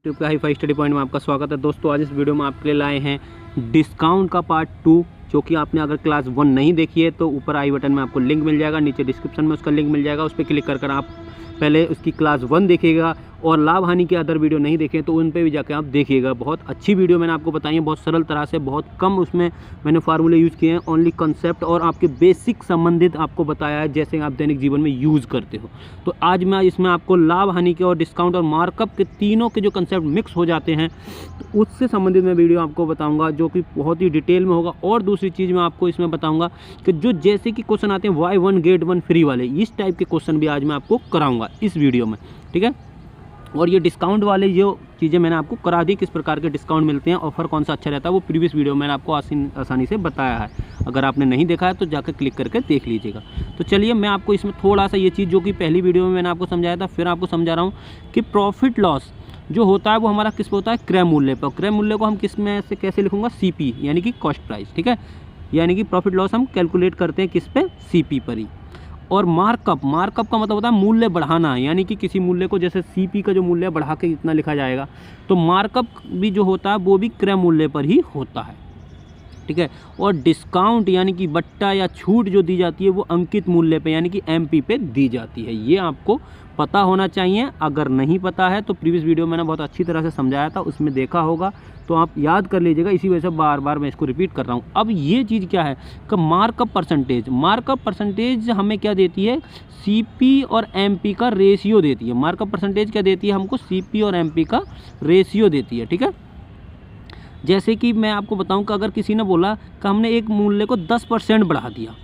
YouTube पे hi-fi study point में आपका स्वागत है। दोस्तों आज इस वीडियो में आपके लिए लाए हैं डिस्काउंट का पार्ट 2, जो कि आपने अगर क्लास 1 नहीं देखी है तो ऊपर आई बटन में आपको लिंक मिल जाएगा, नीचे डिस्क्रिप्शन में उसका लिंक मिल जाएगा। उस पर क्लिक कर आप पहले उसकी क्लास 1 देखिएगा और लाभ हानि के अदर वीडियो नहीं देखें तो उन पे भी जाके आप देखिएगा। बहुत अच्छी वीडियो मैंने आपको बताई है, बहुत सरल तरह से, बहुत कम उसमें मैंने फार्मूले यूज़ किए हैं, ओनली कंसेप्ट और आपके बेसिक संबंधित आपको बताया है जैसे आप दैनिक जीवन में यूज़ करते हो। तो आज मैं इसमें आपको लाभ हानि के और डिस्काउंट और मार्कअप के तीनों के जो कंसेप्ट मिक्स हो जाते हैं तो उससे संबंधित मैं वीडियो आपको बताऊँगा, जो कि बहुत ही डिटेल में होगा। और दूसरी चीज़ मैं आपको इसमें बताऊँगा कि जो जैसे कि क्वेश्चन आते हैं Y 1 गेट 1 फ्री वाले, इस टाइप के क्वेश्चन भी आज मैं आपको कराऊँगा इस वीडियो में, ठीक है। और ये डिस्काउंट वाले जो चीज़ें मैंने आपको करा दी, किस प्रकार के डिस्काउंट मिलते हैं, ऑफर कौन सा अच्छा रहता है, वो प्रीवियस वीडियो में मैंने आपको आसानी से बताया है। अगर आपने नहीं देखा है तो जाकर क्लिक करके देख लीजिएगा। तो चलिए मैं आपको इसमें थोड़ा सा ये चीज़ जो कि पहली वीडियो में मैंने आपको समझाया था, फिर आपको समझा रहा हूँ कि प्रॉफिट लॉस जो होता है वो हमारा किस पे होता है, क्रय मूल्य पर। क्रय मूल्य को हम किस में से कैसे लिखूँगा, CP यानी कि कॉस्ट प्राइस, ठीक है। यानी कि प्रॉफिट लॉस हम कैलकुलेट करते हैं किस पे, CP पर ही। और मार्कअप का मतलब होता है मूल्य बढ़ाना, यानी कि किसी मूल्य को जैसे CP का जो मूल्य बढ़ा के इतना लिखा जाएगा, तो मार्कअप भी जो होता है वो भी क्रय मूल्य पर ही होता है, ठीक है। और डिस्काउंट यानी कि बट्टा या छूट जो दी जाती है वो अंकित मूल्य पे यानी कि MP पे दी जाती है। ये आपको पता होना चाहिए। अगर नहीं पता है तो प्रीवियस वीडियो मैंने बहुत अच्छी तरह से समझाया था, उसमें देखा होगा तो आप याद कर लीजिएगा। इसी वजह से बार बार मैं इसको रिपीट कर रहा हूँ। अब ये चीज़ क्या है कि मार्कअप परसेंटेज हमें क्या देती है, CP और MP का रेशियो देती है। मार्कअप परसेंटेज क्या देती है हमको, CP और MP का रेशियो देती है, ठीक है। जैसे कि मैं आपको बताऊं कि अगर किसी ने बोला कि हमने एक मूल्य को 10% बढ़ा दिया,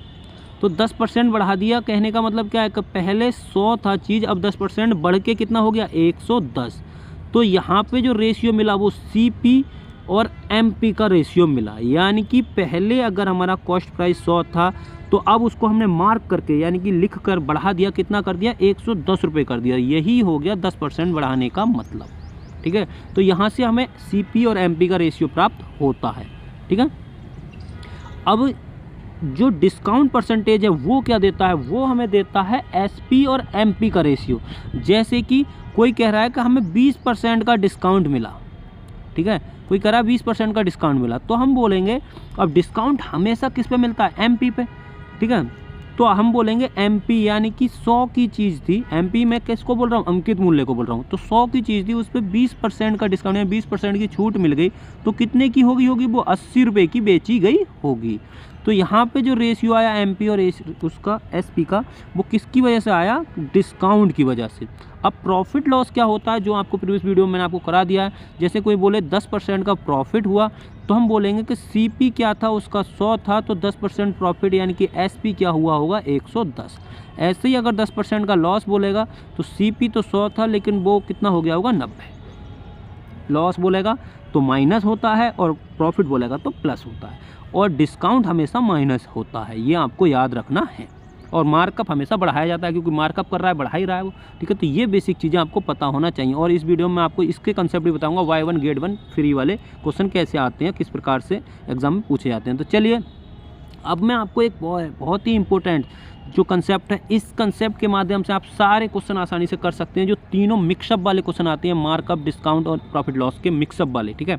तो 10% बढ़ा दिया कहने का मतलब क्या है कि पहले 100 था चीज़, अब 10% बढ़ के कितना हो गया, 110। तो यहाँ पे जो रेशियो मिला वो CP और MP का रेशियो मिला। यानी कि पहले अगर हमारा कॉस्ट प्राइस 100 था तो अब उसको हमने मार्क करके यानी कि लिख कर बढ़ा दिया, कितना कर दिया, 110 रुपये कर दिया। यही हो गया 10% बढ़ाने का मतलब, ठीक है। तो यहाँ से हमें CP और MP का रेशियो प्राप्त होता है, ठीक है। अब जो डिस्काउंट परसेंटेज है वो क्या देता है, वो हमें देता है SP और MP का रेशियो। जैसे कि कोई कह रहा है कि हमें 20% का डिस्काउंट मिला, ठीक है, कोई कह रहा है 20% का डिस्काउंट मिला, तो हम बोलेंगे अब डिस्काउंट हमेशा किस पे मिलता है, MP पे, ठीक है। तो हम बोलेंगे MP यानी कि 100 की चीज़ थी, MP में किसको बोल रहा हूँ, अंकित मूल्य को बोल रहा हूँ। तो 100 की चीज़ थी, उस पर 20% का डिस्काउंट या 20% की छूट मिल गई, तो कितने की होगी वो 80 रुपये की बेची गई होगी। तो यहाँ पे जो रेशियो आया MP और उसका SP का, वो किसकी वजह से आया, डिस्काउंट की वजह से। अब प्रॉफिट लॉस क्या होता है, जो आपको प्रीवियस वीडियो में मैंने आपको करा दिया है। जैसे कोई बोले 10% का प्रॉफिट हुआ, तो हम बोलेंगे कि CP क्या था, उसका 100 था, तो 10% प्रॉफिट यानी कि SP क्या हुआ होगा, 110। ऐसे ही अगर 10% का लॉस बोलेगा तो CP तो 100 था लेकिन वो कितना हो गया होगा, 90। लॉस बोलेगा तो माइनस होता है और प्रॉफिट बोलेगा तो प्लस होता है। और डिस्काउंट हमेशा माइनस होता है, ये आपको याद रखना है। और मार्कअप हमेशा बढ़ाया जाता है, क्योंकि मार्कअप कर रहा है, बढ़ा ही रहा है वो, ठीक है। तो ये बेसिक चीज़ें आपको पता होना चाहिए। और इस वीडियो में आपको इसके कंसेप्ट भी बताऊंगा, Y 1 गेट 1 फ्री वाले क्वेश्चन कैसे आते हैं, किस प्रकार से एग्जाम में पूछे जाते हैं। तो चलिए अब मैं आपको एक बहुत ही इंपॉर्टेंट जो कंसेप्ट है, इस कंसेप्ट के माध्यम से आप सारे क्वेश्चन आसानी से कर सकते हैं, जो तीनों मिक्सअप वाले क्वेश्चन आते हैं, मार्कअप, डिस्काउंट और प्रॉफिट लॉस के मिक्सअप वाले, ठीक है।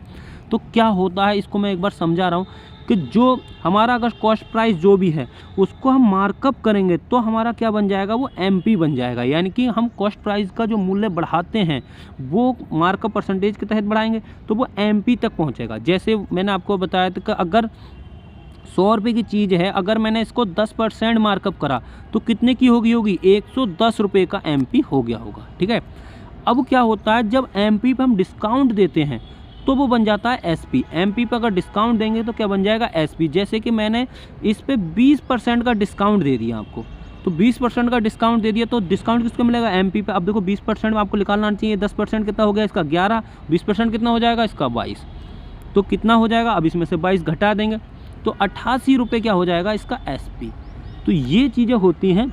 तो क्या होता है, इसको मैं एक बार समझा रहा हूँ कि जो हमारा अगर कॉस्ट प्राइस जो भी है उसको हम मार्कअप करेंगे तो हमारा क्या बन जाएगा, वो MP बन जाएगा। यानी कि हम कॉस्ट प्राइस का जो मूल्य बढ़ाते हैं वो मार्कअप परसेंटेज के तहत बढ़ाएंगे तो वो MP तक पहुँचेगा। जैसे मैंने आपको बताया था कि अगर 100 रुपये की चीज़ है, अगर मैंने इसको 10% मार्कअप करा तो कितने की होगी 110 रुपये का MP हो गया होगा, ठीक है। अब क्या होता है, जब MP पे हम डिस्काउंट देते हैं तो वो बन जाता है SP। MP पे अगर डिस्काउंट देंगे तो क्या बन जाएगा, SP। जैसे कि मैंने इस पे 20% का डिस्काउंट दे दिया आपको, तो 20% का डिस्काउंट दे दिया तो डिस्काउंट किसको मिलेगा, MP पे। अब देखो 20% में आपको निकालना चाहिए, 10% कितना हो गया इसका, 11, 20% कितना हो जाएगा इसका, 22। तो कितना हो जाएगा, अब इसमें से 22 घटा देंगे तो 88 रुपये क्या हो जाएगा इसका, SP। तो ये चीज़ें होती हैं।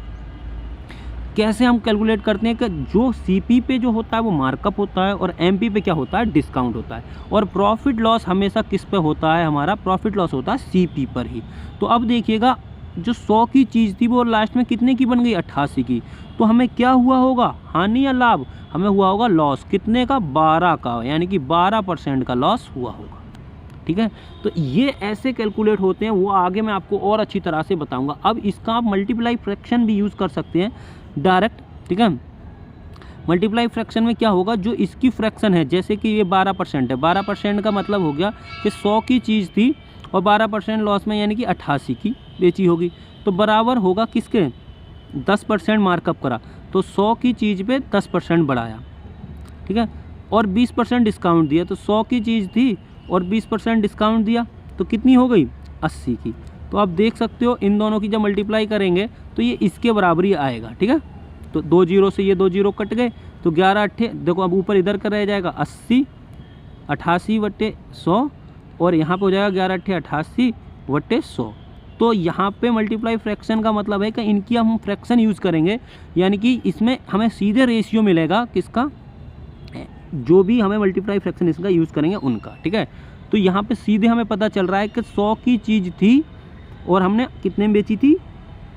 कैसे हम कैलकुलेट करते हैं कि जो CP पे जो होता है वो मार्कअप होता है और MP पे क्या होता है, डिस्काउंट होता है। और प्रॉफिट लॉस हमेशा किस पे होता है, हमारा प्रॉफिट लॉस होता है CP पर ही। तो अब देखिएगा जो 100 की चीज़ थी वो लास्ट में कितने की बन गई, 88 की। तो हमें क्या हुआ होगा, हानि या लाभ, हमें हुआ होगा लॉस, कितने का, 12 का, यानी कि 12% का लॉस हुआ होगा। ठीक है, तो ये ऐसे कैलकुलेट होते हैं, वो आगे मैं आपको और अच्छी तरह से बताऊंगा। अब इसका आप मल्टीप्लाई फ्रैक्शन भी यूज़ कर सकते हैं डायरेक्ट। ठीक है, मल्टीप्लाई फ्रैक्शन में क्या होगा, जो इसकी फ्रैक्शन है, जैसे कि ये 12% है, 12% का मतलब हो गया कि 100 की चीज़ थी और 12% लॉस में यानी कि 88 की बेची होगी, तो बराबर होगा किसके, 10% मार्कअप करा, तो 100 की चीज़ पे 10% बढ़ाया। ठीक है, और 20% डिस्काउंट दिया, तो 100 की चीज़ थी और 20% डिस्काउंट दिया, तो कितनी हो गई, 80 की। तो आप देख सकते हो इन दोनों की जब मल्टीप्लाई करेंगे तो ये इसके बराबर ही आएगा। ठीक है, तो 2 जीरो से ये 2 जीरो कट गए, तो 11 अट्ठे, देखो अब ऊपर इधर का रह जाएगा 80, 88/100, और यहाँ पे हो जाएगा 11 अट्ठे 88/100। तो यहाँ पे मल्टीप्लाई फ्रैक्शन का मतलब है कि इनकी हम फ्रैक्शन यूज़ करेंगे, यानी कि इसमें हमें सीधे रेशियो मिलेगा किसका, जो भी हमें मल्टीप्लाई फ्रैक्शन इसका यूज़ करेंगे उनका। ठीक है, तो यहाँ पे सीधे हमें पता चल रहा है कि 100 की चीज़ थी और हमने कितने में बेची थी,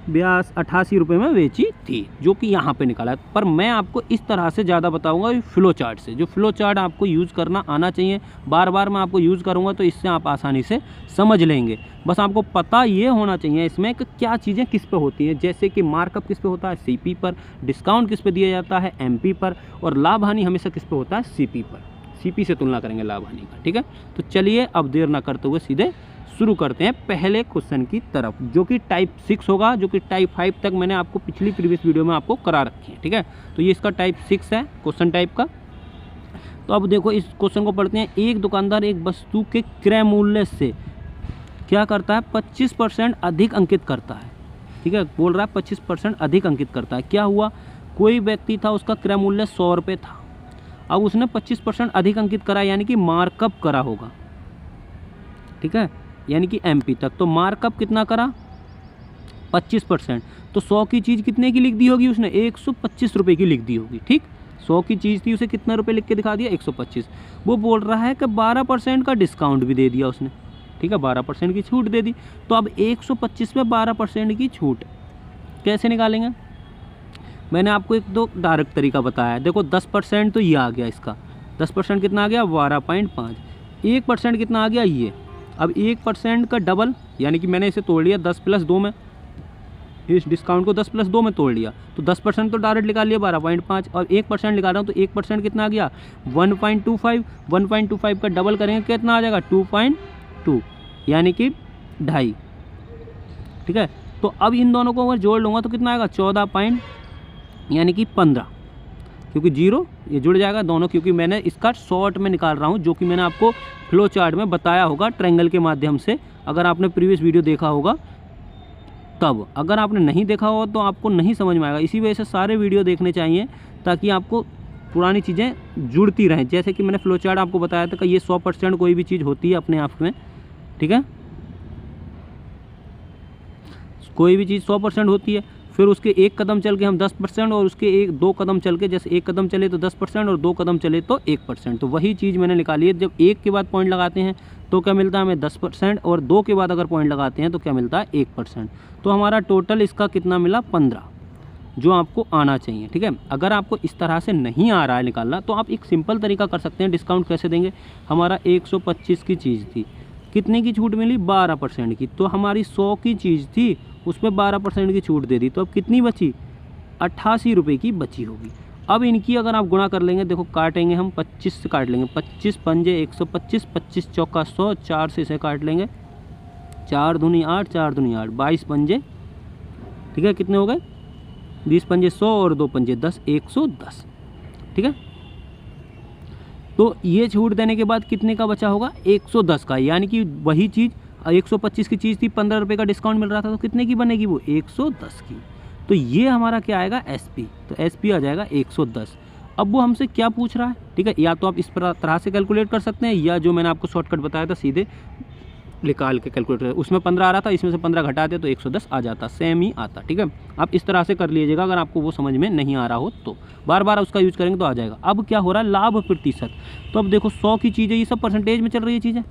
88 रुपये में बेची थी, जो कि यहाँ पे निकाला है। पर मैं आपको इस तरह से ज़्यादा बताऊंगा फ्लो चार्ट से, जो फ्लो चार्ट आपको यूज़ करना आना चाहिए। बार बार मैं आपको यूज़ करूँगा तो इससे आप आसानी से समझ लेंगे। बस आपको पता ये होना चाहिए इसमें कि क्या चीज़ें किस पे होती हैं, जैसे कि मार्कअप किस पे होता है, सीपी पर, डिस्काउंट किस पे दिया जाता है, एमपी पर, और लाभ हानि हमेशा किस पे होता है, सीपी पर। सीपी से तुलना करेंगे लाभ हानि का। ठीक है, तो चलिए अब देर ना करते हुए सीधे शुरू करते हैं पहले क्वेश्चन की तरफ, जो कि टाइप 6 होगा, जो कि टाइप 5 तक मैंने आपको पिछली प्रीवियस वीडियो में आपको करा रखी है। ठीक है, तो ये इसका टाइप 6 है क्वेश्चन टाइप का। तो अब देखो इस क्वेश्चन को पढ़ते हैं। एक दुकानदार एक वस्तु के क्रय मूल्य से क्या करता है, 25% अधिक अंकित करता है। ठीक है, बोल रहा है 25% अधिक अंकित करता है। क्या हुआ, कोई व्यक्ति था, उसका क्रय मूल्य 100 रुपये था, अब उसने 25% अधिक अंकित करा, यानी कि मार्कअप करा होगा। ठीक है, यानी कि एमपी तक। तो मार्कअप कितना करा, 25%। तो 100 की चीज़ कितने की लिख दी होगी उसने, 125 रुपये की लिख दी होगी। ठीक, 100 की चीज़ थी, उसे कितना रुपये लिख के दिखा दिया, 125। वो बोल रहा है कि 12% का डिस्काउंट भी दे दिया उसने। ठीक है, 12% की छूट दे दी। तो अब 125 में 12% की छूट कैसे निकालेंगे, मैंने आपको एक दो डायरेक्ट तरीका बताया है। देखो 10% तो ये आ गया, इसका 10% कितना आ गया, 12.5। 1% कितना आ गया, ये। अब 1% का डबल, यानी कि मैंने इसे तोड़ लिया 10 + 2 में, इस डिस्काउंट को 10 + 2 में तोड़ लिया, तो 10% तो डायरेक्ट निकाल लिया 12.5, और 1% निकाल रहा हूँ, तो 1% कितना आ गया, 1.25। 1.25 का डबल करेंगे कितना आ जाएगा, 2.2, यानी कि 2.5। ठीक है, तो अब इन दोनों को अगर जोड़ लूँगा तो कितना आएगा, 14 यानी कि 15, क्योंकि 0 ये जुड़ जाएगा दोनों, क्योंकि मैंने इसका शॉर्ट में निकाल रहा हूँ, जो कि मैंने आपको फ्लो चार्ट में बताया होगा ट्रायंगल के माध्यम से, अगर आपने प्रीवियस वीडियो देखा होगा तब। अगर आपने नहीं देखा हो तो आपको नहीं समझ में आएगा, इसी वजह से सारे वीडियो देखने चाहिए ताकि आपको पुरानी चीज़ें जुड़ती रहें। जैसे कि मैंने फ्लो चार्ट आपको बताया था कि ये 100% कोई भी चीज़ होती है अपने आप में। ठीक है, कोई भी चीज़ 100% होती है, फिर उसके एक कदम चल के हम 10%, और उसके 2 कदम चल के, जैसे एक कदम चले तो 10% और 2 कदम चले तो 1%। तो वही चीज़ मैंने निकाली है। जब 1 के बाद पॉइंट लगाते हैं तो क्या मिलता है हमें, 10%, और 2 के बाद अगर पॉइंट लगाते हैं तो क्या मिलता है, 1%। तो हमारा टोटल इसका कितना मिला, 15, जो आपको आना चाहिए। ठीक है, अगर आपको इस तरह से नहीं आ रहा है निकालना, तो आप एक सिंपल तरीका कर सकते हैं। डिस्काउंट कैसे देंगे, हमारा 125 की चीज़ थी, कितने की छूट मिली, 12% की। तो हमारी 100 की चीज़ थी, उस पर 12% की छूट दे दी, तो अब कितनी बची, 88 रुपये की बची होगी। अब इनकी अगर आप गुणा कर लेंगे, देखो काटेंगे हम, 25 से काट लेंगे, 25 पंजे 125, 25 चौका 100, 4 से इसे काट लेंगे, 4 दूनी 8, 4 दूनी 8, 22 पंजे। ठीक है, कितने हो गए, 20 पंजे 100 और 2 पंजे 10, 110। ठीक है, तो ये छूट देने के बाद कितने का बचा होगा, 110 का, यानी कि वही चीज़ 125 की चीज़ थी, 15 रुपये का डिस्काउंट मिल रहा था, तो कितने की बनेगी वो, 110 की। तो ये हमारा क्या आएगा, एसपी। तो एसपी आ जाएगा 110। अब वो हमसे क्या पूछ रहा है, ठीक है, या तो आप इस तरह से कैलकुलेट कर सकते हैं, या जो मैंने आपको शॉर्टकट बताया था सीधे निकाल के कैलकुलेटर, उसमें 15 आ रहा था, इसमें से 15 घटाते तो 110 आ जाता, सेम ही आता। ठीक है, आप इस तरह से कर लीजिएगा, अगर आपको वो समझ में नहीं आ रहा हो तो बार बार उसका यूज़ करेंगे तो आ जाएगा। अब क्या हो रहा है, लाभ प्रतिशत। तो अब देखो 100 की चीज़ें, ये सब परसेंटेज में चल रही है चीज़ें,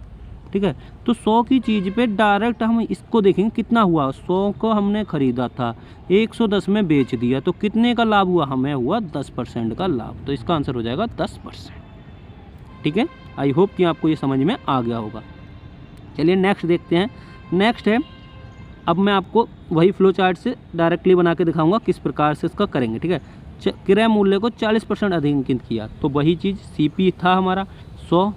ठीक है। तो 100 की चीज़ पे डायरेक्ट हम इसको देखेंगे कितना हुआ। 100 को हमने ख़रीदा था, 110 में बेच दिया, तो कितने का लाभ हुआ, हमें हुआ 10% का लाभ। तो इसका आंसर हो जाएगा 10%। ठीक है, आई होप कि आपको ये समझ में आ गया होगा। चलिए नेक्स्ट देखते हैं। नेक्स्ट है, अब मैं आपको वही फ्लो चार्ट से डायरेक्टली बना के दिखाऊंगा किस प्रकार से इसका करेंगे। ठीक है, क्रय मूल्य को 40% अधिक अंकित किया, तो वही चीज़ CP था हमारा 100,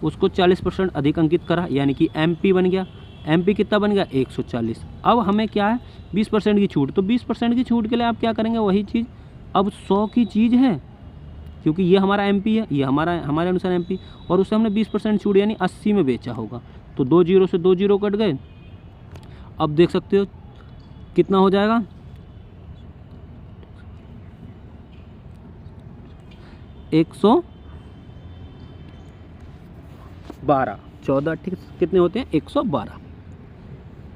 उसको 40% अधिक अंकित करा, यानी कि MP बन गया। MP कितना बन गया, 140। अब हमें क्या है, 20% की छूट। तो 20% की छूट के लिए आप क्या करेंगे, वही चीज़, अब 100 की चीज़ है, क्योंकि ये हमारा MP है, ये हमारे अनुसार MP, और उससे हमने 20% छूट यानी 80 में बेचा होगा। तो 2 जीरो से 2 जीरो कट गए। अब देख सकते हो कितना हो जाएगा, 112, 14 ठीक कितने होते हैं, 112।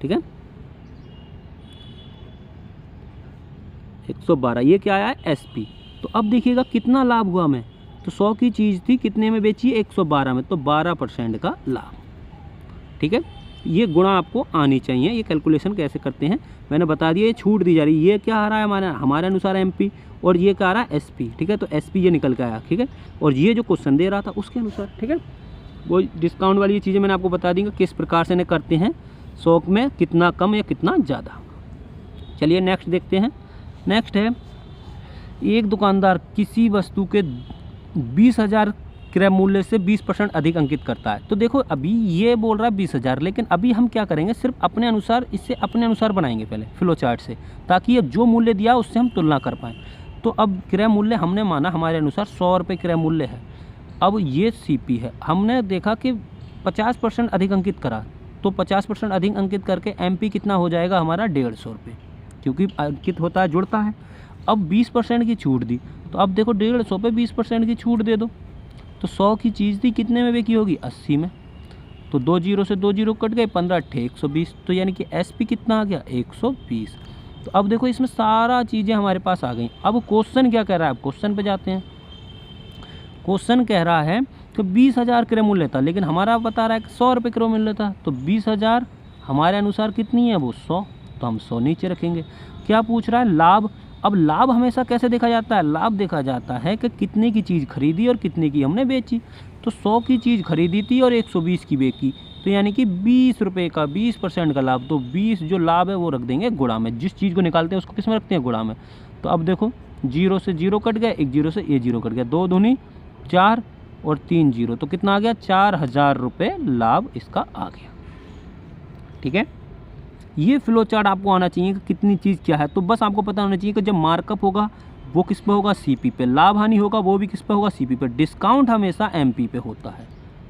ठीक है, 112, ये क्या आया है, SP। तो अब देखिएगा कितना लाभ हुआ हमें। तो 100 की चीज़ थी, कितने में बेची, 112 में, तो 12% का लाभ। ठीक है, ये गुणा आपको आनी चाहिए। ये कैलकुलेशन कैसे करते हैं मैंने बता दिया। ये छूट दी जा रही है, ये क्या आ रहा है हमारे अनुसार MP, और ये क्या आ रहा है, SP। ठीक है, तो SP ये निकल के आया। ठीक है, और ये जो क्वेश्चन दे रहा था उसके अनुसार। ठीक है, वो डिस्काउंट वाली चीज़ें मैंने आपको बता दी किस प्रकार से इन्हें करते हैं, 100 में कितना कम या कितना ज़्यादा। चलिए नेक्स्ट देखते हैं। नेक्स्ट है, एक दुकानदार किसी वस्तु के 20,000 क्रय मूल्य से 20% अधिक अंकित करता है। तो देखो अभी ये बोल रहा है 20,000, लेकिन अभी हम क्या करेंगे, सिर्फ अपने अनुसार, इससे अपने अनुसार बनाएंगे पहले फ्लो चार्ट से, ताकि अब जो मूल्य दिया उससे हम तुलना कर पाएँ। तो अब क्रय मूल्य हमने माना हमारे अनुसार 100 रुपये क्रय मूल्य है। अब ये CP है, हमने देखा कि 50% अधिक अंकित करा, तो 50% अधिक अंकित करके MP कितना हो जाएगा हमारा, 150 रुपये, क्योंकि अंकित होता है जुड़ता है। अब 20% की छूट दी, तो अब देखो 150 पे 20% की छूट दे दो, तो 100 की चीज़ थी, कितने में बेची होगी, 80 में। तो 2 जीरो से 2 जीरो कट गए, 15 अट्ठे 120, तो यानी कि SP कितना आ गया, 120। तो अब देखो इसमें सारा चीज़ें हमारे पास आ गई। अब क्वेश्चन क्या कह रहा है, अब क्वेश्चन पे जाते हैं। क्वेश्चन कह रहा है कि 20,000 क्रय मूल्य था, लेकिन हमारा बता रहा है कि 100 रुपये क्रय मूल्य था। तो 20,000 हमारे अनुसार कितनी है, वो 100, तो हम 100 नीचे रखेंगे। क्या पूछ रहा है, लाभ। अब लाभ हमेशा कैसे देखा जाता है, लाभ देखा जाता है कि कितने की चीज़ खरीदी और कितने की हमने बेची। तो 100 की चीज़ खरीदी थी और 120 की बेची, तो यानी कि 20 रुपये का 20% का लाभ। तो 20 जो लाभ है वो रख देंगे गुणा में, जिस चीज़ को निकालते हैं उसको किस में रखते हैं, गुणा में। तो अब देखो 0 से 0 कट गए, 1 जीरो से ये 0 कट गया, 2 दूनी 4 और 3 जीरो, तो कितना आ गया, 4,000 रुपये लाभ इसका आ गया। ठीक है, ये फ्लो चार्ट आपको आना चाहिए कि कितनी चीज़ क्या है। तो बस आपको पता होना चाहिए कि जब मार्कअप होगा वो किस पे होगा, CP पे, लाभ हानि होगा वो भी किस पे होगा, CP पे, डिस्काउंट हमेशा MP पे होता है।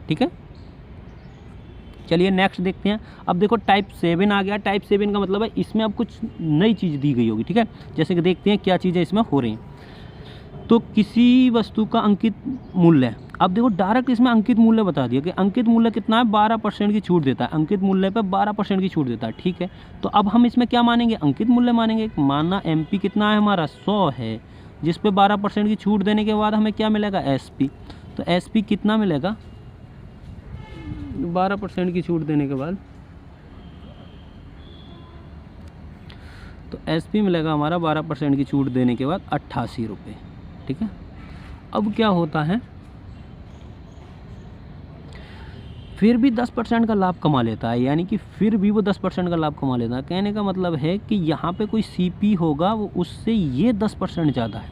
ठीक है, चलिए नेक्स्ट देखते हैं। अब देखो टाइप 7 आ गया। टाइप 7 का मतलब है इसमें अब कुछ नई चीज़ दी गई होगी। ठीक है, जैसे कि देखते हैं क्या चीज़ें इसमें हो रही हैं। तो किसी वस्तु का अंकित मूल्य, अब देखो डायरेक्ट इसमें अंकित मूल्य बता दिया कि अंकित मूल्य कितना है, 12% की छूट देता है, अंकित मूल्य पे 12% की छूट देता है। ठीक है, तो अब हम इसमें क्या मानेंगे, अंकित मूल्य मानेंगे। माना MP कितना है हमारा, 100 है, जिस पे 12% की छूट देने के बाद हमें क्या मिलेगा, SP। तो SP कितना मिलेगा, 12% की छूट देने के बाद, तो SP मिलेगा हमारा 12% की छूट देने के बाद 88 रुपये। ठीक है, अब क्या होता है, फिर भी 10% का लाभ कमा लेता है, यानी कि फिर भी वो 10% का लाभ कमा लेता है। कहने का मतलब है कि यहाँ पे कोई CP होगा, वो उससे ये 10% ज़्यादा है।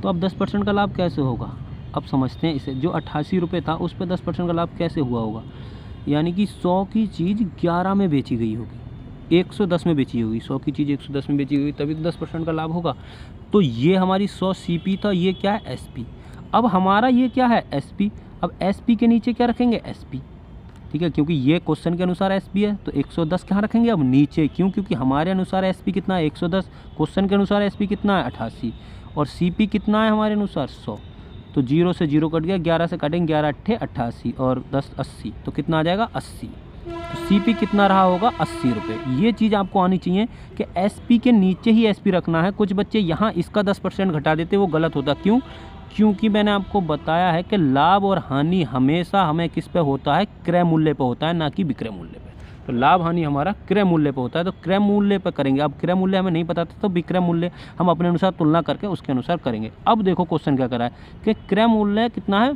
तो अब 10% का लाभ कैसे होगा, अब समझते हैं इसे। जो 88 रुपये था उस पर 10% का लाभ कैसे हुआ होगा, यानी कि 100 की चीज़ 11 में बेची गई होगी, 110 में बेची होगी। 100 की चीज़ 110 में बेची गई, तभी तो 10% का लाभ होगा। तो ये हमारी 100 CP था, ये क्या है, SP। अब हमारा ये क्या है, SP। अब SP के नीचे क्या रखेंगे, SP। ठीक है, क्योंकि ये क्वेश्चन के अनुसार SP है, तो 110 कहाँ रखेंगे, अब नीचे। क्यों, क्योंकि हमारे अनुसार SP कितना है, 110, क्वेश्चन के अनुसार SP कितना है, 88, और CP कितना है हमारे अनुसार, 100। तो 0 से 0 कट गया, 11 से कटेंगे, 11 अट्ठे 88 और 10 80, तो कितना आ जाएगा, 80। तो CP कितना रहा होगा, 80 रुपये। ये चीज़ आपको आनी चाहिए कि SP के नीचे ही SP रखना है। कुछ बच्चे यहाँ इसका 10% घटा देते, वो गलत होता। क्यों, क्योंकि मैंने आपको बताया है कि लाभ और हानि हमेशा हमें किस पे होता है, क्रय मूल्य पे होता है, ना कि विक्रय मूल्य पे। तो लाभ हानि हमारा क्रय मूल्य पे होता है, तो क्रय मूल्य पे करेंगे। अब क्रय मूल्य हमें नहीं पता था तो विक्रय मूल्य हम अपने अनुसार तुलना करके उसके अनुसार करेंगे। अब देखो क्वेश्चन क्या करा है कि क्रय मूल्य कितना है,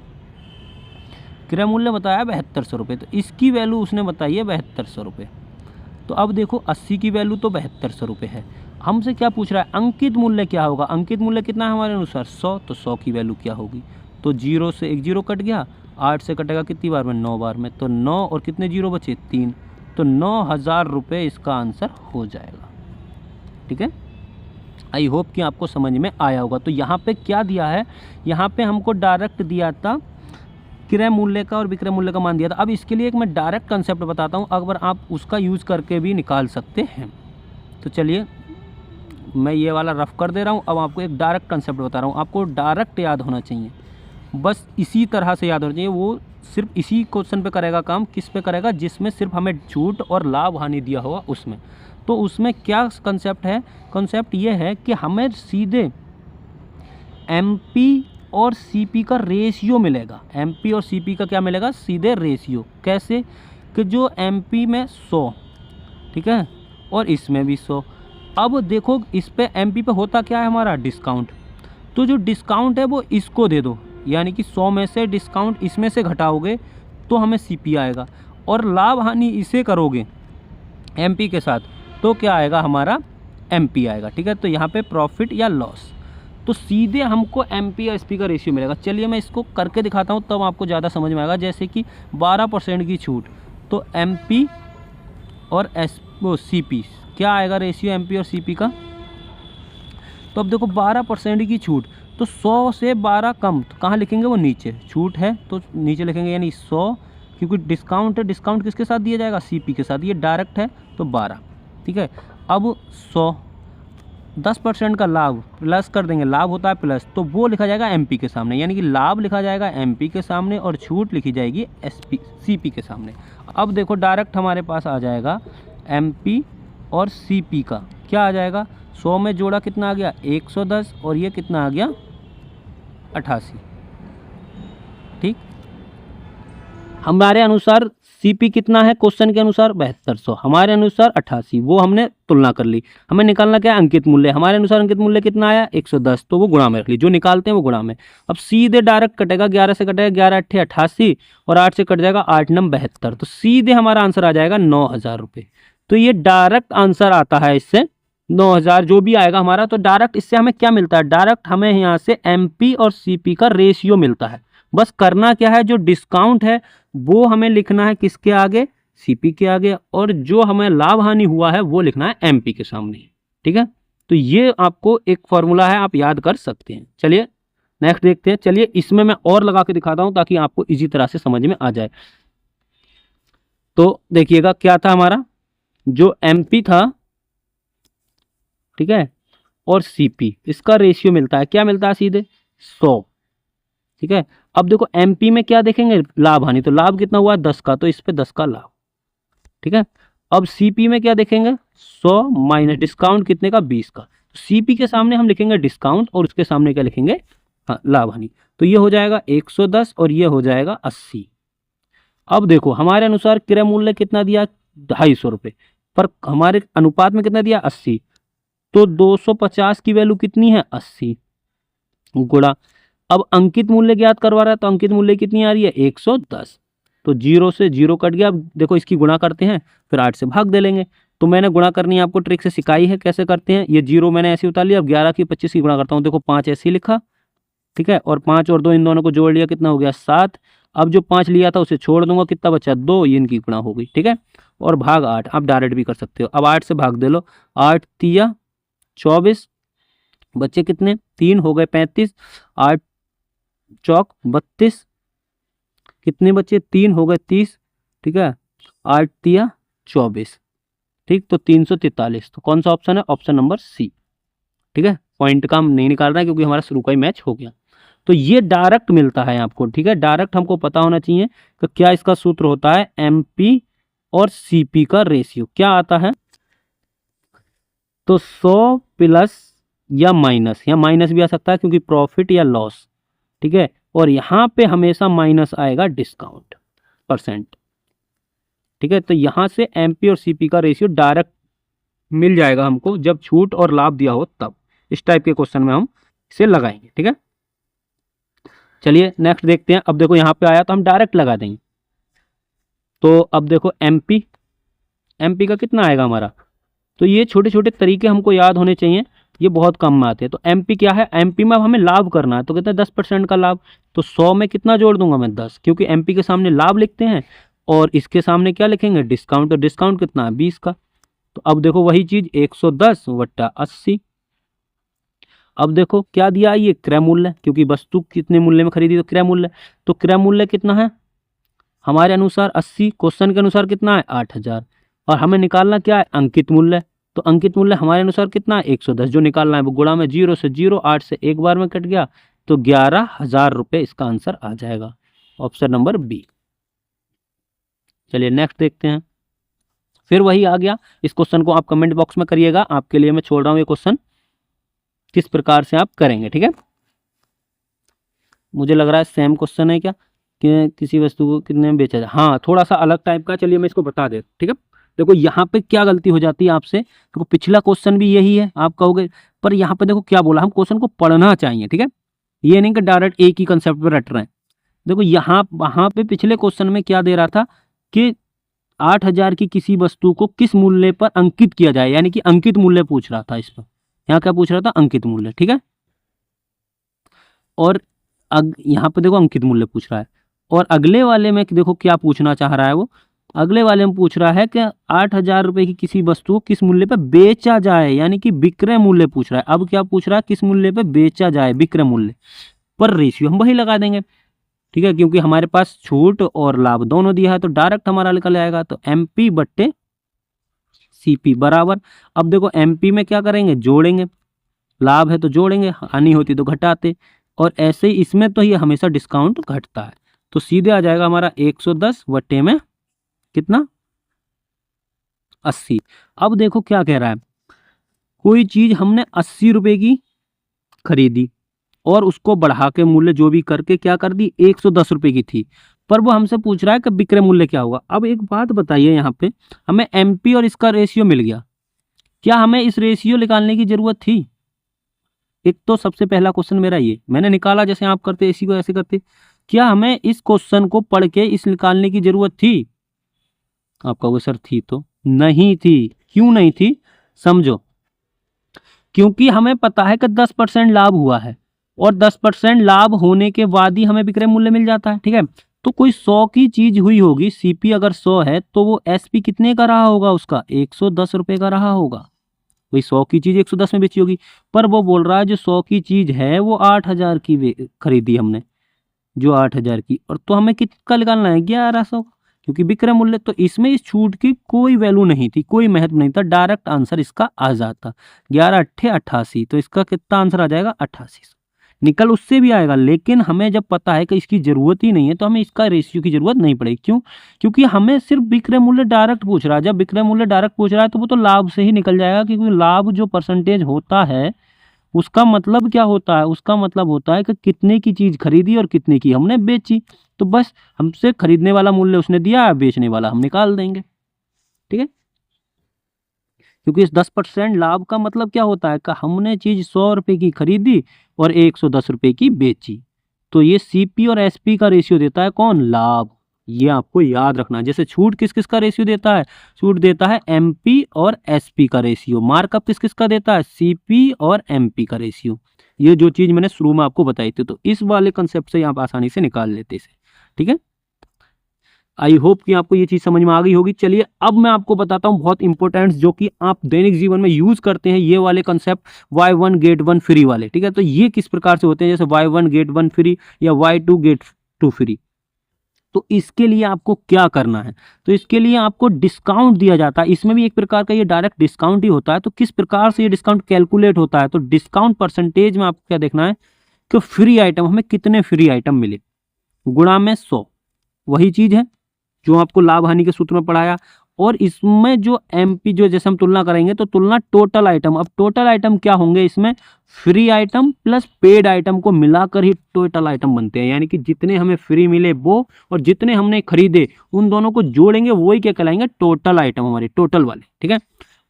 क्रय मूल्य बताया 7200 रुपये, तो इसकी वैल्यू उसने बताई है 7200 रुपये। तो अब देखो 80 की वैल्यू तो 7200 रुपये है, हमसे क्या पूछ रहा है अंकित मूल्य क्या होगा। अंकित मूल्य कितना है हमारे अनुसार 100, तो 100 की वैल्यू क्या होगी, तो 0 से एक 0 कट गया, 8 से कटेगा कितनी बार में, 9 बार में, तो 9 और कितने 0 बचे 3, तो 9000 रुपये इसका आंसर हो जाएगा। ठीक है, आई होप कि आपको समझ में आया होगा। तो यहाँ पे क्या दिया है, यहाँ पे हमको डायरेक्ट दिया था क्रय मूल्य का और विक्रय मूल्य का मान दिया था। अब इसके लिए एक मैं डायरेक्ट कंसेप्ट बताता हूँ, अगर आप उसका यूज़ करके भी निकाल सकते हैं। तो चलिए मैं ये वाला रफ कर दे रहा हूँ, अब आपको एक डायरेक्ट कंसेप्ट बता रहा हूँ। आपको डायरेक्ट याद होना चाहिए, बस इसी तरह से याद होना चाहिए। वो सिर्फ इसी क्वेश्चन पे करेगा काम, किस पे करेगा, जिसमें सिर्फ हमें छूट और लाभ हानि दिया होगा उसमें। तो उसमें क्या कंसेप्ट है, कंसेप्ट ये है कि हमें सीधे एमपी और सीपी का रेशियो मिलेगा। एमपी और सीपी का क्या मिलेगा, सीधे रेशियो। कैसे कि जो एमपी में 100, ठीक है, और इसमें भी 100। अब देखो इस पे एमपी पे होता क्या है हमारा, डिस्काउंट। तो जो डिस्काउंट है वो इसको दे दो, यानी कि 100 में से डिस्काउंट इसमें से घटाओगे तो हमें सीपी आएगा, और लाभ हानि इसे करोगे एमपी के साथ तो क्या आएगा, हमारा एमपी आएगा। ठीक है, तो यहाँ पे प्रॉफिट या लॉस, तो सीधे हमको एमपी या एसपी का रेशियो मिलेगा। चलिए मैं इसको करके दिखाता हूँ, तब आपको ज़्यादा समझ में आएगा। जैसे कि 12% की छूट, तो एमपी और सीपी क्या आएगा रेशियो एमपी और सीपी का। तो अब देखो 12% की छूट, तो 100 से 12 कम, तो कहाँ लिखेंगे, वो नीचे, छूट है तो नीचे लिखेंगे, यानी 100, क्योंकि डिस्काउंट है, डिस्काउंट किसके साथ दिया जाएगा, सीपी के साथ, ये डायरेक्ट है तो 12। ठीक है, अब 100, 10% का लाभ प्लस कर देंगे, लाभ होता है प्लस, तो वो लिखा जाएगा एमपी के सामने, यानी कि लाभ लिखा जाएगा एमपी के सामने और छूट लिखी जाएगी सीपी के सामने। अब देखो डायरेक्ट हमारे पास आ जाएगा एमपी और सीपी का क्या आ जाएगा, 100 में जोड़ा कितना आ गया 110, और ये कितना आ गया 88। ठीक, हमारे अनुसार सीपी कितना है, क्वेश्चन के अनुसार 7200, हमारे अनुसार 88, वो हमने तुलना कर ली। हमें निकालना क्या है, अंकित मूल्य। हमारे अनुसार अंकित मूल्य कितना आया 110, तो वो गुणा में रख ली, जो निकालते हैं वो गुणा में। अब सीधे डायरेक्ट कटेगा, 11 से कटेगा 11 अट्ठे 88, और 8 से कट जाएगा 8 9 72, तो सीधे हमारा आंसर आ जाएगा 9000 रुपये। तो ये डायरेक्ट आंसर आता है इससे 9000 जो भी आएगा हमारा। तो डायरेक्ट इससे हमें क्या मिलता है, डायरेक्ट हमें यहाँ से एमपी और सीपी का रेशियो मिलता है। बस करना क्या है, जो डिस्काउंट है वो हमें लिखना है किसके आगे, सीपी के आगे, और जो हमें लाभ हानि हुआ है वो लिखना है एमपी के सामने। ठीक है, तो ये आपको एक फॉर्मूला है, आप याद कर सकते हैं। चलिए नेक्स्ट देखते हैं। चलिए इसमें मैं और लगा के दिखाता हूं ताकि आपको इजी तरह से समझ में आ जाए। तो देखिएगा क्या था हमारा, जो एमपी था, ठीक है, और सीपी, इसका रेशियो मिलता है, क्या मिलता है, सीधे 100। ठीक है, अब देखो एमपी में क्या देखेंगे, लाभ हानि, तो लाभ कितना हुआ 10 का, तो इस पे 10 का लाभ। ठीक है, अब सीपी में क्या देखेंगे 100 माइनस डिस्काउंट कितने का 20 का, तो सीपी के सामने हम लिखेंगे डिस्काउंट और उसके सामने क्या लिखेंगे, हाँ, लाभ हानि। तो ये हो जाएगा 110 और ये हो जाएगा 80। अब देखो हमारे अनुसार क्रय मूल्य कितना दिया 250 रुपये, पर हमारे अनुपात में कितना दिया 80, तो 250 की वैल्यू कितनी है 80 गुणा, अब अंकित मूल्य ज्ञात करवा रहा है, तो अंकित मूल्य कितनी आ रही है 110, तो 0 से 0 कट गया। अब देखो इसकी गुणा करते हैं, फिर 8 से भाग दे लेंगे। तो मैंने गुणा करनी आपको ट्रिक से सिखाई है कैसे करते हैं। ये 0 मैंने ऐसे उतार लिया, अब 11 की 25 की गुणा करता हूँ, देखो 5 ऐसे ही लिखा, ठीक है, और 5 और 2 इन दोनों को जोड़ लिया, कितना हो गया 7। अब जो 5 लिया था उसे छोड़ दूंगा, कितना बचा 2, ये इनकी गुणा हो गई। ठीक है, और भाग 8, आप डायरेक्ट भी कर सकते हो। अब 8 से भाग दे लो, 8 तिया 24, बच्चे कितने 3 हो गए 35, 8 चौक 32, कितने बच्चे 3 हो गए 30, ठीक है, 8 तिया 24, ठीक, तो 343। तो कौन सा ऑप्शन है, ऑप्शन नंबर सी। ठीक है, पॉइंट का हम नहीं निकाल रहे हैं क्योंकि हमारा शुरू का ही मैच हो गया। तो ये डायरेक्ट मिलता है आपको। ठीक है, डायरेक्ट हमको पता होना चाहिए कि क्या इसका सूत्र होता है, एमपी और सीपी का रेशियो क्या आता है, तो 100 प्लस या माइनस भी आ सकता है क्योंकि प्रॉफिट या लॉस, ठीक है, और यहाँ पे हमेशा माइनस आएगा डिस्काउंट परसेंट। ठीक है, तो यहाँ से एमपी और सीपी का रेशियो डायरेक्ट मिल जाएगा हमको जब छूट और लाभ दिया हो तब। इस टाइप के क्वेश्चन में हम इसे लगाएंगे। ठीक है, चलिए नेक्स्ट देखते हैं। अब देखो यहाँ पे आया तो हम डायरेक्ट लगा देंगे। तो अब देखो एमपी, एमपी का कितना आएगा हमारा, तो ये छोटे छोटे तरीके हमको याद होने चाहिए, ये बहुत कम में आते हैं। तो एमपी क्या है, एमपी में अब हमें लाभ करना है, तो कहते हैं 10% का लाभ। तो 100 में कितना जोड़ दूंगा मैं, 10, क्योंकि एमपी के सामने लाभ लिखते हैं और इसके सामने क्या लिखेंगे, डिस्काउंट। तो डिस्काउंट कितना है, 20 का। तो अब देखो वही चीज 110 बट्टा 80। अब देखो क्या दिया, ये क्रय मूल्य, क्योंकि वस्तु कितने मूल्य में खरीदी तो क्रय मूल्य। तो क्रय मूल्य कितना है हमारे अनुसार 80, क्वेश्चन के अनुसार कितना है 8000, और हमें निकालना क्या है, अंकित मूल्य। तो अंकित मूल्य हमारे अनुसार कितना है 110, जो निकालना है वो गुणा में 0 से 0, 8 से एक बार में कट गया, तो 11,000 रुपये इसका आंसर आ जाएगा, ऑप्शन नंबर बी। चलिए नेक्स्ट देखते हैं। फिर वही आ गया, इस क्वेश्चन को आप कमेंट बॉक्स में करिएगा, आपके लिए मैं छोड़ रहा हूँ ये क्वेश्चन किस प्रकार से आप करेंगे। ठीक है, मुझे लग रहा है सेम क्वेश्चन है क्या, कि किसी वस्तु को कितने में बेचा जाए। हाँ, थोड़ा सा अलग टाइप का, चलिए मैं इसको बता दे। ठीक है, देखो यहाँ पे क्या गलती हो जाती है आपसे, देखो पिछला क्वेश्चन भी यही है, आप कहोगे पर यहाँ पे देखो क्या बोला, हम क्वेश्चन को पढ़ना चाहिए। ठीक है, ये नहीं कि डायरेक्ट एक ही कंसेप्ट पे रट रहे हैं। देखो यहाँ वहाँ पे पिछले क्वेश्चन में क्या दे रहा था कि 8,000 की किसी वस्तु को किस मूल्य पर अंकित किया जाए, यानी कि अंकित मूल्य पूछ रहा था इस पर। यहाँ क्या पूछ रहा था, अंकित मूल्य। ठीक है, और यहाँ पे देखो अंकित मूल्य पूछ रहा है, और अगले वाले में देखो क्या पूछना चाह रहा है वो, अगले वाले में पूछ रहा है कि 8,000 रुपए की किसी वस्तु को किस मूल्य पे बेचा जाए, यानी कि विक्रय मूल्य पूछ रहा है। अब क्या पूछ रहा है, किस मूल्य पे बेचा जाए, विक्रय मूल्य पर रेशियो हम वही लगा देंगे। ठीक है, क्योंकि हमारे पास छूट और लाभ दोनों दिया है, तो डायरेक्ट हमारा निकल आएगा। तो एमपी बट्टे सीपी बराबर, अब देखो एमपी में क्या करेंगे, जोड़ेंगे, लाभ है तो जोड़ेंगे, हानि होती तो घटाते, और ऐसे ही इसमें तो ये हमेशा डिस्काउंट घटता है। तो सीधे आ जाएगा हमारा 110 बट्टे में कितना, 80। अब देखो क्या कह रहा है, कोई चीज हमने 80 रुपए की खरीदी और उसको बढ़ा के मूल्य जो भी करके क्या कर दी, 110 रुपए की थी, पर वो हमसे पूछ रहा है कि विक्रय मूल्य क्या होगा। अब एक बात बताइए, यहाँ पे हमें एमपी और इसका रेशियो मिल गया, क्या हमें इस रेशियो निकालने की जरूरत थी। एक तो सबसे पहला क्वेश्चन मेरा ये मैंने निकाला, जैसे आप करते इसी को ऐसे करते, क्या हमें इस क्वेश्चन को पढ़ के इस निकालने की जरूरत थी। आप कहोगे सर थी, तो नहीं थी। क्यों नहीं थी, समझो, क्योंकि हमें पता है कि 10% लाभ हुआ है, और 10% लाभ होने के बाद ही हमें विक्रय मूल्य मिल जाता है। ठीक है, तो कोई 100 की चीज हुई होगी, सीपी अगर 100 है तो वो एसपी कितने का रहा होगा, उसका 110 रुपए का रहा होगा। वही 100 की चीज 110 में बेची होगी, पर वो बोल रहा है जो 100 की चीज है वो 8,000 की खरीदी हमने, जो 8,000 की, और तो हमें कितना निकालना है, 1100, क्योंकि विक्रय मूल्य। तो इसमें इस छूट की कोई वैल्यू नहीं थी, कोई महत्व नहीं था, डायरेक्ट आंसर इसका आ जाता। 11 अट्ठे 88, तो इसका कितना आंसर आ जाएगा, 8800 निकल उससे भी आएगा। लेकिन हमें जब पता है कि इसकी जरूरत ही नहीं है तो हमें इसका रेशियो की जरूरत नहीं पड़ेगी। क्यों, क्योंकि हमें सिर्फ विक्रय मूल्य डायरेक्ट पूछ रहा है। जब विक्रय मूल्य डायरेक्ट पूछ रहा है तो वो तो लाभ से ही निकल जाएगा, क्योंकि लाभ जो परसेंटेज होता है उसका मतलब क्या होता है, उसका मतलब होता है कि कितने की चीज खरीदी और कितने की हमने बेची। तो बस हमसे खरीदने वाला मूल्य उसने दिया, बेचने वाला हम निकाल देंगे। ठीक है, क्योंकि इस 10% लाभ का मतलब क्या होता है कि हमने चीज 100 रुपए की खरीदी और 110 रुपए की बेची। तो ये सीपी और एसपी का रेशियो देता है कौन, लाभ। ये आपको याद रखना। जैसे छूट किस किस का रेशियो देता है, छूट देता है एमपी और एसपी का रेशियो। मार्कअप किस किस का देता है, सीपी और एमपी का रेशियो। ये जो चीज मैंने शुरू में आपको बताई थी, तो इस वाले कंसेप्ट से आप आसानी से निकाल लेते इसे। ठीक है, आई होप कि आपको ये चीज समझ में आ गई होगी। चलिए अब मैं आपको बताता हूँ बहुत इंपॉर्टेंट, जो कि आप दैनिक जीवन में यूज करते हैं, ये वाले कंसेप्ट, बाय 1 गेट 1 फ्री वाले। ठीक है, तो ये किस प्रकार से होते हैं, जैसे बाय 1 गेट 1 फ्री या बाय 2 गेट 2 फ्री। तो इसके लिए आपको क्या करना है, तो इसके लिए आपको डिस्काउंट दिया जाता है। इसमें भी एक प्रकार का ये डायरेक्ट डिस्काउंट ही होता है। तो किस प्रकार से ये डिस्काउंट कैलकुलेट होता है, तो डिस्काउंट परसेंटेज में आपको क्या देखना है कि फ्री आइटम, हमें कितने फ्री आइटम मिले, गुणा में 100, वही चीज है जो आपको लाभ हानि के सूत्र में पढ़ाया, और इसमें जो एमपी जो जैसे हम तुलना करेंगे तो तुलना टोटल आइटम, अब टोटल आइटम क्या होंगे, इसमें free item plus paid item को मिलाकर ही टोटल आइटम बनते हैं, यानी कि जितने हमें फ्री मिले वो और जितने हमने खरीदे उन दोनों को जोड़ेंगे वही क्या कहलाएंगे, टोटल आइटम हमारे टोटल वाले, ठीक है।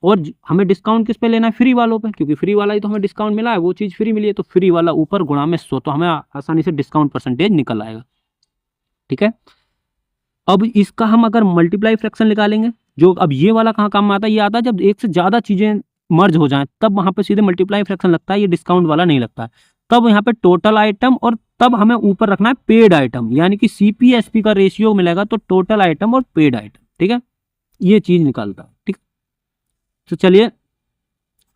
और हमें डिस्काउंट किस पे लेना है, फ्री वालों पे, क्योंकि फ्री वाला ही तो हमें डिस्काउंट मिला है, वो चीज़ फ्री मिली है, तो फ्री वाला ऊपर गुणा में 100, तो हमें आसानी से डिस्काउंट परसेंटेज निकल आएगा, ठीक है। अब इसका हम अगर मल्टीप्लाई फ्रैक्शन निकालेंगे, जो अब ये वाला कहाँ काम में आता है, ये आता है जब एक से ज़्यादा चीज़ें मर्ज हो जाएं, तब वहाँ पे सीधे मल्टीप्लाई फ्रैक्शन लगता है, ये डिस्काउंट वाला नहीं लगता है। तब यहाँ पे टोटल आइटम और तब हमें ऊपर रखना है पेड आइटम, यानी कि CP/SP का रेशियो मिलेगा तो टोटल आइटम और पेड आइटम, ठीक है, ये चीज़ निकालता है, ठीक। तो चलिए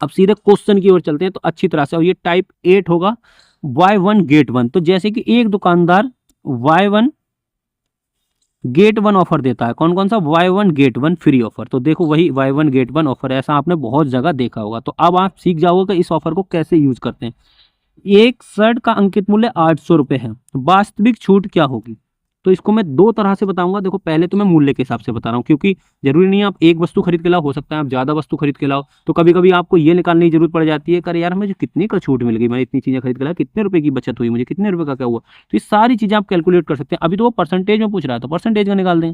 अब सीधे क्वेश्चन की ओर चलते हैं तो अच्छी तरह से, और ये टाइप 8 होगा, बाय 1 गेट 1। तो जैसे कि एक दुकानदार बाय 1 गेट 1 ऑफर देता है, कौन कौन सा, बाय 1 गेट 1 फ्री ऑफर। तो देखो वही बाय 1 गेट 1 ऑफर, ऐसा आपने बहुत जगह देखा होगा। तो अब आप सीख जाओगे कि इस ऑफर को कैसे यूज करते हैं। एक शर्ट का अंकित मूल्य 800 रुपये है, वास्तविक छूट क्या होगी। तो इसको मैं दो तरह से बताऊंगा। देखो पहले तो मैं मूल्य के हिसाब से बता रहा हूँ, क्योंकि जरूरी नहीं है आप एक वस्तु खरीद के लाओ, हो सकता है आप ज्यादा वस्तु खरीद के लाओ, तो कभी कभी आपको ये निकालने की जरूरत पड़ जाती है कि यार मुझे कितने का छूट मिल गई, मैंने इतनी चीजें खरीद के लाया, कितने रुपए की बचत हुई, मुझे कितने रुपए का क्या हुआ। तो ये सारी चीजें आप कैलकुलेट कर सकते हैं। अभी तो वो परसेंटेज में पूछ रहा है तो परसेंटेज का निकाल दें।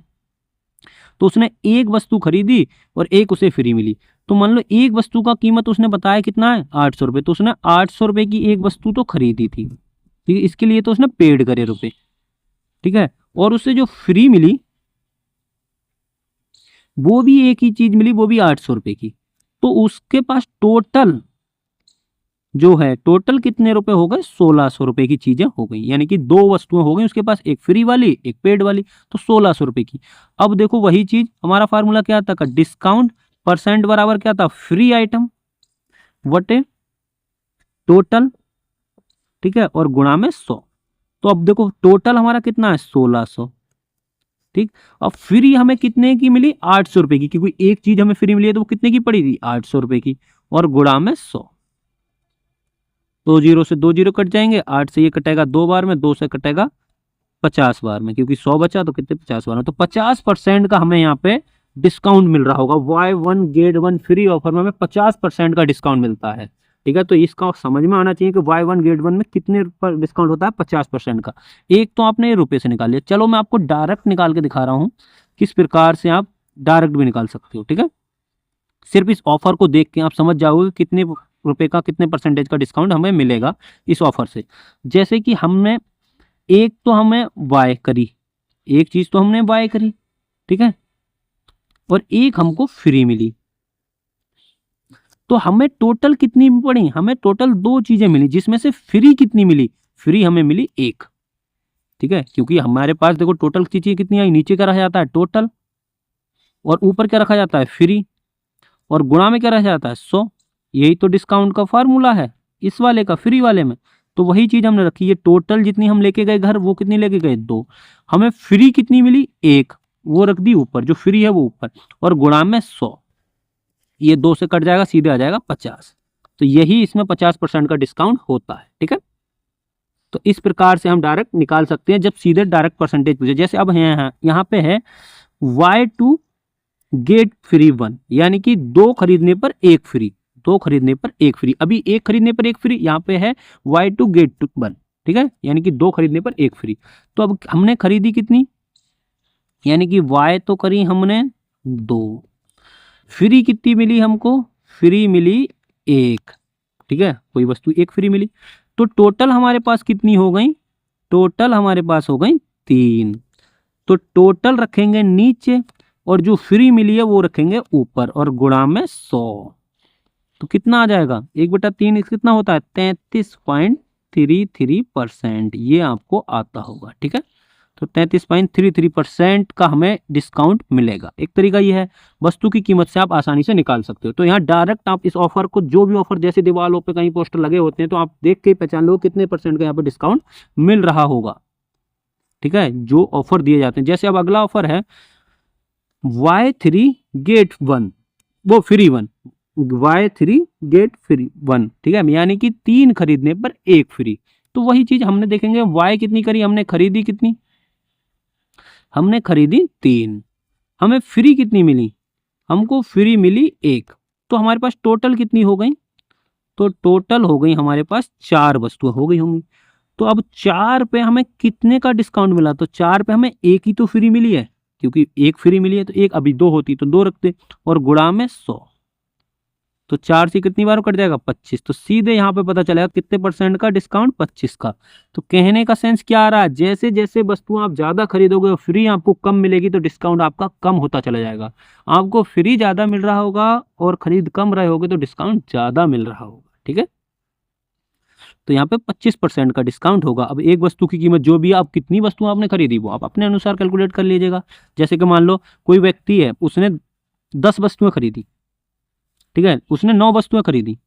तो उसने एक वस्तु खरीदी और एक उसे फ्री मिली, तो मान लो एक वस्तु का कीमत उसने बताया कितना है, 800 रुपये, तो उसने 800 रुपये की एक वस्तु तो खरीदी थी, ठीक है, इसके लिए तो उसने पेड करे रुपए, ठीक है। और उससे जो फ्री मिली वो भी एक ही चीज मिली, वो भी 800 रुपये की, तो उसके पास टोटल जो है, टोटल कितने रुपए हो गए, 1600 रुपये की चीजें हो गई, यानी कि दो वस्तुएं हो गई उसके पास, एक फ्री वाली एक पेड वाली, तो 1600 रुपये की। अब देखो वही चीज, हमारा फार्मूला क्या था, डिस्काउंट परसेंट बराबर क्या था, फ्री आइटम वटे टोटल, ठीक है, और गुणा में 100। तो अब देखो टोटल हमारा कितना है, 1600, ठीक। अब फ्री हमें कितने की मिली, 800 रुपये की, क्योंकि एक चीज हमें फ्री मिली है तो वो कितने की पड़ी थी, 800 रुपये की, और गुणा में 100। 2 जीरो से 2 जीरो कट जाएंगे, 8 से ये कटेगा 2 बार में, 2 से कटेगा 50 बार में, क्योंकि 100 बचा तो कितने 50 बार में, तो 50% का हमें यहाँ पे डिस्काउंट मिल रहा होगा। बाय 1 गेट 1 फ्री ऑफर में हमें 50% का डिस्काउंट मिलता है, ठीक है। तो इसका समझ में आना चाहिए कि बाय 1 गेट 1 में कितने पर डिस्काउंट होता है, 50% का। एक तो आपने ये रुपये से निकाल लिया, चलो मैं आपको डायरेक्ट निकाल के दिखा रहा हूँ किस प्रकार से आप डायरेक्ट भी निकाल सकते हो, ठीक है। सिर्फ इस ऑफर को देख के आप समझ जाओगे कितने रुपए का, कितने परसेंटेज का डिस्काउंट हमें मिलेगा इस ऑफर से। जैसे कि हमने एक तो हमें बाय करी, एक चीज तो हमने बाय करी, ठीक है, और एक हमको फ्री मिली, तो हमें टोटल कितनी पड़ी, हमें टोटल दो चीजें मिली, जिसमें से फ्री कितनी मिली, फ्री हमें मिली एक, ठीक है, क्योंकि हमारे पास देखो टोटल चीजें कितनी आई, नीचे क्या रखा जाता है टोटल, और ऊपर क्या रखा जाता है फ्री, और गुणा में क्या रखा जाता है 100। यही तो डिस्काउंट का फार्मूला है इस वाले का, फ्री वाले में। तो वही चीज हमने रखी है, टोटल जितनी हम लेके गए घर वो कितनी लेके गए 2, हमें फ्री कितनी मिली 1, वो रख दी ऊपर, जो फ्री है वो ऊपर, और गुणा में 100, ये 2 से कट जाएगा, सीधे आ जाएगा 50। तो यही इसमें 50% का डिस्काउंट होता है, ठीक है। तो इस प्रकार से हम डायरेक्ट निकाल सकते हैं जब सीधे डायरेक्ट परसेंटेज पूछे। जैसे अब है यहाँ पे है Y2 गेट फ्री 1, यानी कि 2 खरीदने पर 1 फ्री, 2 खरीदने पर 1 फ्री, अभी 1 खरीदने पर 1 फ्री, यहाँ पे है Y2 गेट 1, ठीक है, यानी कि 2 खरीदने पर 1 फ्री। तो अब हमने खरीदी कितनी, यानी कि Y तो करी हमने 2, फ्री कितनी मिली हमको, फ्री मिली 1, ठीक है, कोई वस्तु 1 फ्री मिली, तो टोटल हमारे पास कितनी हो गई, टोटल हमारे पास हो गई 3। तो टोटल रखेंगे नीचे और जो फ्री मिली है वो रखेंगे ऊपर, और गुणा में 100। तो कितना आ जाएगा, 1/3 कितना होता है, 33.33%, ये आपको आता होगा, ठीक है। तो 33.33% का हमें डिस्काउंट मिलेगा। एक तरीका ये है, वस्तु की कीमत से आप आसानी से निकाल सकते हो। तो यहाँ डायरेक्ट आप इस ऑफर को, जो भी ऑफर जैसे दीवारों पे कहीं पोस्टर लगे होते हैं, तो आप देख के पहचान लो कितने % का यहाँ पे डिस्काउंट मिल रहा होगा, ठीक है, जो ऑफर दिए जाते हैं। जैसे अब अगला ऑफर है Y3 गेट 1 वो फ्री 1, Y3 गेट फ्री 1, ठीक है, यानी कि 3 खरीदने पर 1 फ्री। तो वही चीज हमने देखेंगे, Y कितनी करी, हमने खरीदी कितनी, हमने खरीदी 3, हमें फ्री कितनी मिली हमको फ्री मिली 1, तो हमारे पास टोटल कितनी हो गई? तो टोटल हो गई हमारे पास 4 वस्तुएं हो गई होंगी। तो अब 4 पे हमें कितने का डिस्काउंट मिला? तो 4 पे हमें 1 ही तो फ्री मिली है, क्योंकि 1 फ्री मिली है तो 1, अभी 2 होती तो 2 रखते, और गुणा में 100, तो 4 से कितनी बार कट जाएगा? 25। तो सीधे यहाँ पे पता चलेगा कितने परसेंट का डिस्काउंट? 25 का। तो कहने का सेंस क्या आ रहा है? जैसे जैसे वस्तु आप ज्यादा खरीदोगे और फ्री आपको कम मिलेगी, तो डिस्काउंट आपका कम होता चला जाएगा। आपको फ्री ज्यादा मिल रहा होगा और खरीद कम रहे होगे तो डिस्काउंट ज्यादा मिल रहा होगा। ठीक है, तो यहाँ पे 25% का डिस्काउंट होगा। अब एक वस्तु की कीमत, जो भी आप कितनी वस्तु आपने खरीदी वो आप अपने अनुसार कैलकुलेट कर लीजिएगा। जैसे कि मान लो कोई व्यक्ति है, उसने 10 वस्तुएं खरीदी, ठीक है, उसने 9 वस्तुएं खरीदी,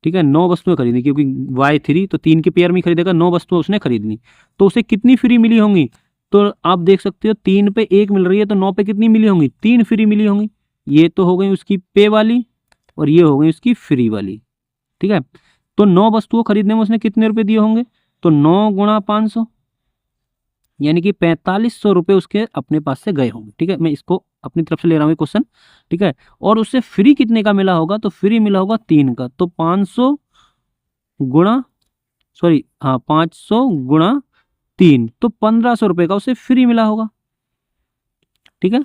ठीक है, 9 वस्तुएं खरीदी, क्योंकि Y3 तो 3 के पेयर में खरीदेगा, 9 वस्तुएं उसने खरीदनी, तो उसे कितनी फ्री मिली होंगी? तो आप देख सकते हो 3 पे 1 मिल रही है, तो 9 पे कितनी मिली होंगी? 3 फ्री मिली होंगी। ये तो हो गई उसकी पे वाली और ये हो गई उसकी फ्री वाली। ठीक है, तो 9 वस्तुओं खरीदने में उसने कितने रुपए दिए होंगे? तो 9 गुणा 500, यानी कि 4500 रुपये उसके अपने पास से गए होंगे। ठीक है, मैं इसको अपनी तरफ से ले रहा हूँ क्वेश्चन। ठीक है, और उससे फ्री कितने का मिला होगा? तो फ्री मिला होगा 3 का, तो 500 गुणा 3, तो 1500 रुपये का उसे फ्री मिला होगा। ठीक है,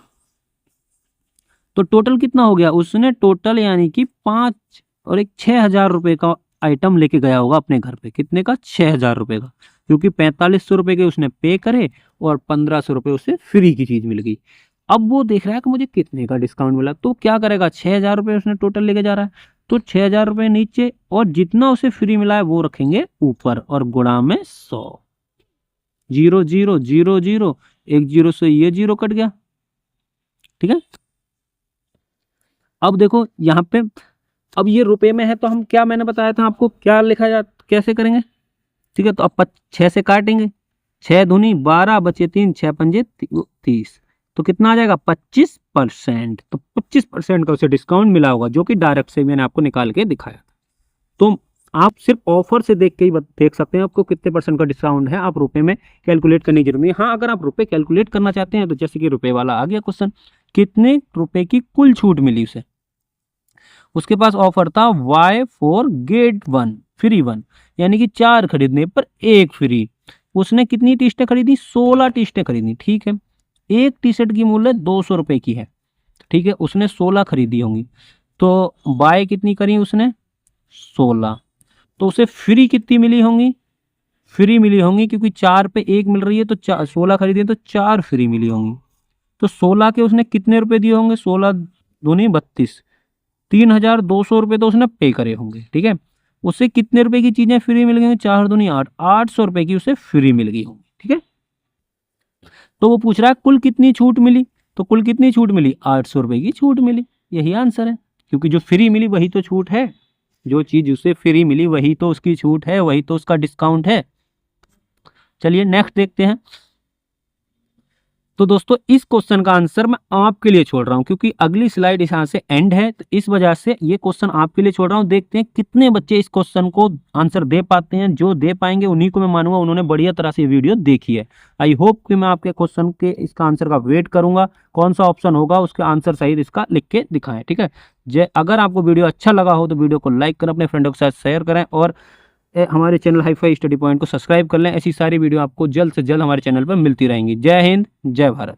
तो टोटल कितना हो गया? उसने टोटल यानी कि 5 और 6000 रुपये का आइटम लेके गया होगा अपने घर पे। कितने का? 6000 रुपये का, क्योंकि 4500 रुपये के उसने पे करे और 1500 रुपये उसे फ्री की चीज मिल गई। अब वो देख रहा है कि मुझे कितने का डिस्काउंट मिला, तो क्या करेगा? 6000 रुपये उसने टोटल लेके जा रहा है, तो 6000 रुपये नीचे और जितना उसे फ्री मिला है वो रखेंगे ऊपर और गुणा में 100। 0 0 0 0, एक 0 से ये 0 कट गया। ठीक है, अब देखो यहाँ पे, अब ये रुपए में है तो हम क्या, मैंने बताया था आपको क्या लिखा जा, कैसे करेंगे? ठीक है, तो अब 6 से काटेंगे, 6 दूनी 12 बचे 3, 6 पंजे 30, तो कितना आ जाएगा? 25%। तो 25% का उसे डिस्काउंट मिला होगा, जो कि डायरेक्ट से मैंने आपको निकाल के दिखाया। तो आप सिर्फ ऑफर से देख के ही देख सकते हैं आपको कितने परसेंट का डिस्काउंट है। आप रुपए में कैलकुलेट करनी जरूरी है। हाँ, अगर आप रुपए कैलकुलेट करना चाहते हैं तो जैसे कि रुपए वाला आ गया क्वेश्चन, कितने रुपए की कुल छूट मिली उसे? उसके पास ऑफर था Y4 गेट 1 फ्री 1, यानी कि 4 खरीदने पर 1 फ्री। उसने कितनी टी शर्टें खरीदी? 16 टी शर्टें खरीदी। ठीक है, एक टी शर्ट की मूल्य 200 रुपए की है। ठीक है, उसने 16 खरीदी होंगी, तो बाय कितनी करी उसने? 16, तो उसे फ्री कितनी मिली होंगी? फ्री मिली होंगी, क्योंकि 4 पे 1 मिल रही है, तो 16 खरीदी तो 4 फ्री मिली होंगी। तो 16 के उसने कितने रुपए दिए होंगे? 16 दूनी 32, 3200 रुपये तो उसने पे करे होंगे। ठीक है, उससे कितने रुपए की चीजें फ्री मिल गई? 4 दूनी 8, 800 रुपए की उसे फ्री मिल गई होंगी। ठीक है, तो वो पूछ रहा है कुल कितनी छूट मिली, तो कुल कितनी छूट मिली? 800 रुपए की छूट मिली। यही आंसर है, क्योंकि जो फ्री मिली वही तो छूट है, जो चीज उसे फ्री मिली वही तो उसकी छूट है, वही तो उसका डिस्काउंट है। चलिए नेक्स्ट देखते हैं। तो दोस्तों इस क्वेश्चन का आंसर मैं आपके लिए छोड़ रहा हूं, क्योंकि अगली स्लाइड यहाँ से एंड है, तो इस वजह से ये क्वेश्चन आपके लिए छोड़ रहा हूं। देखते हैं कितने बच्चे इस क्वेश्चन को आंसर दे पाते हैं। जो दे पाएंगे उन्हीं को मैं मानूंगा उन्होंने बढ़िया तरह से वीडियो देखी है। आई होप कि मैं आपके क्वेश्चन के इसका आंसर का वेट करूंगा, कौन सा ऑप्शन होगा उसके आंसर सही इसका लिख के दिखाएं। ठीक है, अगर आपको वीडियो अच्छा लगा हो तो वीडियो को लाइक करें, अपने फ्रेंडों के साथ शेयर करें और हमारे चैनल हाईफाई स्टडी पॉइंट को सब्सक्राइब कर लें। ऐसी सारी वीडियो आपको जल्द से जल्द हमारे चैनल पर मिलती रहेंगी। जय हिंद, जय भारत।